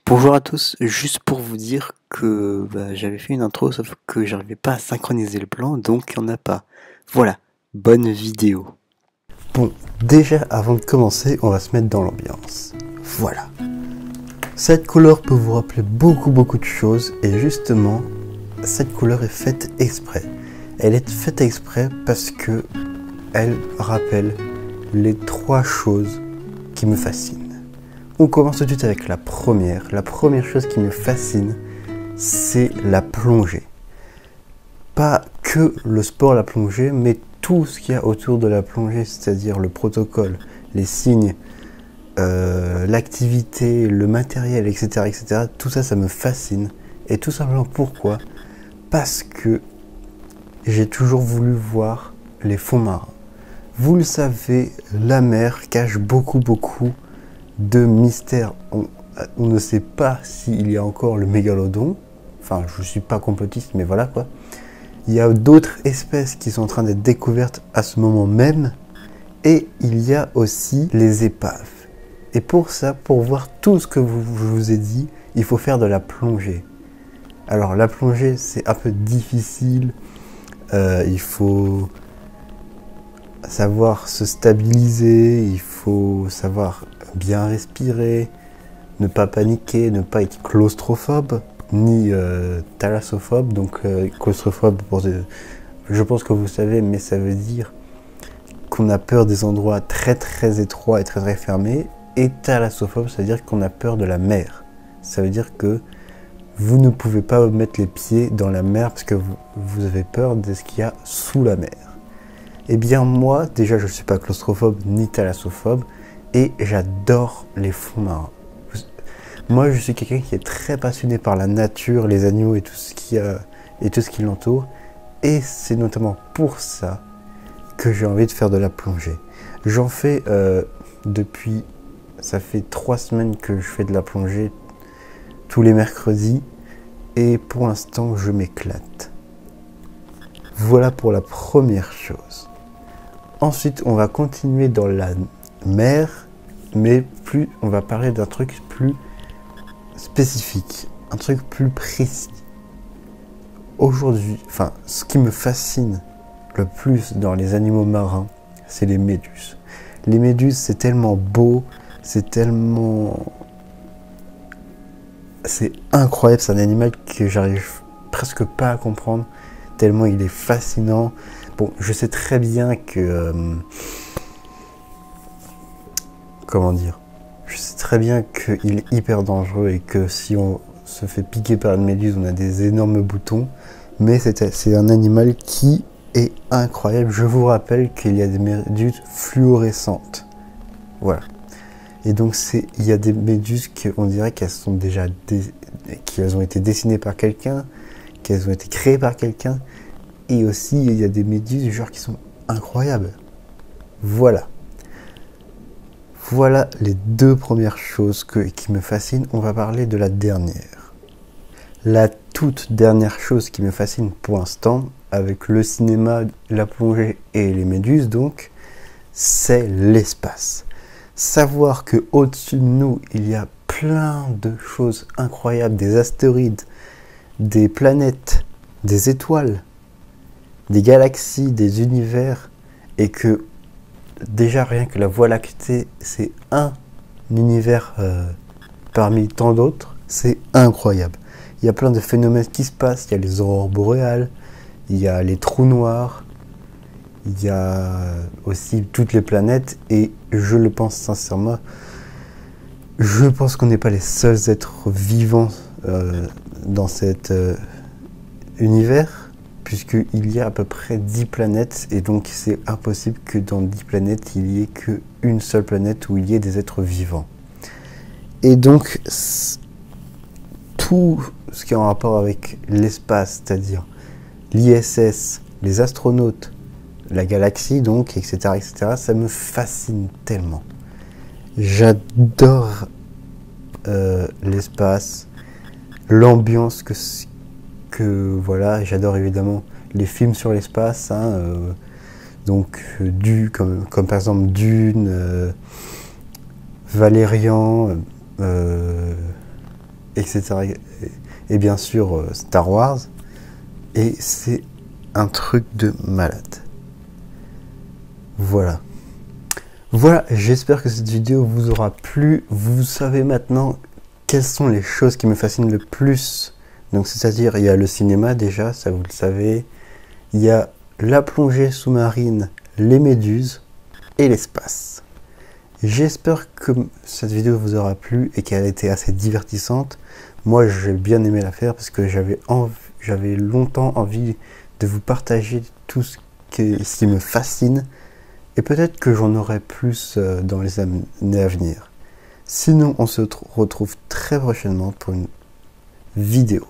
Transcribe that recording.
Bonjour à tous, juste pour vous dire que j'avais fait une intro sauf que j'arrivais pas à synchroniser le plan donc il n'y en a pas. Voilà, bonne vidéo. Bon, déjà avant de commencer, on va se mettre dans l'ambiance. Voilà. Cette couleur peut vous rappeler beaucoup de choses et justement, cette couleur est faite exprès. Elle est faite exprès parce que elle rappelle les trois choses qui me fascinent. On commence tout de suite avec la première. La première chose qui me fascine, c'est la plongée. Pas que le sport, la plongée, mais tout ce qu'il y a autour de la plongée, c'est-à-dire le protocole, les signes, l'activité, le matériel, etc., etc. Tout ça, ça me fascine. Et tout simplement pourquoi ? Parce que j'ai toujours voulu voir les fonds marins. Vous le savez, la mer cache beaucoup de mystères. On ne sait pas s'il y a encore le mégalodon. Enfin, je ne suis pas complotiste, mais voilà quoi. Il y a d'autres espèces qui sont en train d'être découvertes à ce moment même. Et il y a aussi les épaves. Et pour ça, pour voir tout ce que je vous ai dit, il faut faire de la plongée. Alors la plongée, c'est un peu difficile. Il faut savoir se stabiliser, il faut savoir bien respirer, ne pas paniquer, ne pas être claustrophobe, ni thalassophobe. Donc claustrophobe, je pense que vous savez, mais ça veut dire qu'on a peur des endroits très étroits et très fermés. Et thalassophobe, ça veut dire qu'on a peur de la mer. Ça veut dire que vous ne pouvez pas mettre les pieds dans la mer parce que vous avez peur de ce qu'il y a sous la mer. Eh bien moi, déjà je ne suis pas claustrophobe ni thalassophobe et j'adore les fonds marins. Moi je suis quelqu'un qui est très passionné par la nature, les animaux et tout ce qui l'entoure. Et c'est notamment pour ça que j'ai envie de faire de la plongée. J'en fais depuis, ça fait 3 semaines que je fais de la plongée tous les mercredis. Et pour l'instant je m'éclate. Voilà pour la première chose. Ensuite, on va continuer dans la mer, mais on va parler d'un truc plus spécifique, un truc plus précis. Aujourd'hui, ce qui me fascine le plus dans les animaux marins, c'est les méduses. Les méduses, c'est tellement beau, c'est incroyable, c'est un animal que j'arrive presque pas à comprendre, tellement il est fascinant. Bon, je sais très bien que... comment dire ? Je sais très bien qu'il est hyper dangereux et que si on se fait piquer par une méduse, on a des énormes boutons. Mais c'est un animal qui est incroyable. Je vous rappelle qu'il y a des méduses fluorescentes. Voilà. Et donc, il y a des méduses qu'on dirait qu'elles sont qu'elles ont été dessinées par quelqu'un, qu'elles ont été créées par quelqu'un. Et aussi, il y a des méduses genre qui sont incroyables. Voilà. Voilà les deux premières choses qui me fascinent. On va parler de la dernière. La toute dernière chose qui me fascine pour l'instant, avec le cinéma, la plongée et les méduses donc, c'est l'espace. Savoir qu'au-dessus de nous, il y a plein de choses incroyables, des astéroïdes, des planètes, des étoiles, des galaxies, des univers, et que déjà rien que la Voie lactée, c'est un univers parmi tant d'autres, c'est incroyable. Il y a plein de phénomènes qui se passent, il y a les aurores boréales, il y a les trous noirs, il y a aussi toutes les planètes, et je le pense sincèrement, je pense qu'on n'est pas les seuls êtres vivants dans cet univers, puisqu'il y a à peu près 10 planètes, et donc c'est impossible que dans 10 planètes, il n'y ait qu'une seule planète où il y ait des êtres vivants. Et donc, tout ce qui est en rapport avec l'espace, c'est-à-dire l'ISS, les astronautes, la galaxie, donc, etc., ça me fascine tellement. J'adore l'espace, l'ambiance voilà, j'adore évidemment les films sur l'espace, donc comme par exemple Dune, Valérian, etc. Et bien sûr Star Wars. Et c'est un truc de malade. Voilà. Voilà, j'espère que cette vidéo vous aura plu. Vous savez maintenant quelles sont les choses qui me fascinent le plus. Donc c'est-à-dire, il y a le cinéma déjà, ça vous le savez. Il y a la plongée sous-marine, les méduses et l'espace. J'espère que cette vidéo vous aura plu et qu'elle a été assez divertissante. Moi, j'ai bien aimé la faire parce que j'avais longtemps envie de vous partager tout ce qui me fascine. Et peut-être que j'en aurai plus dans les années à venir. Sinon, on se retrouve très prochainement pour une vidéo.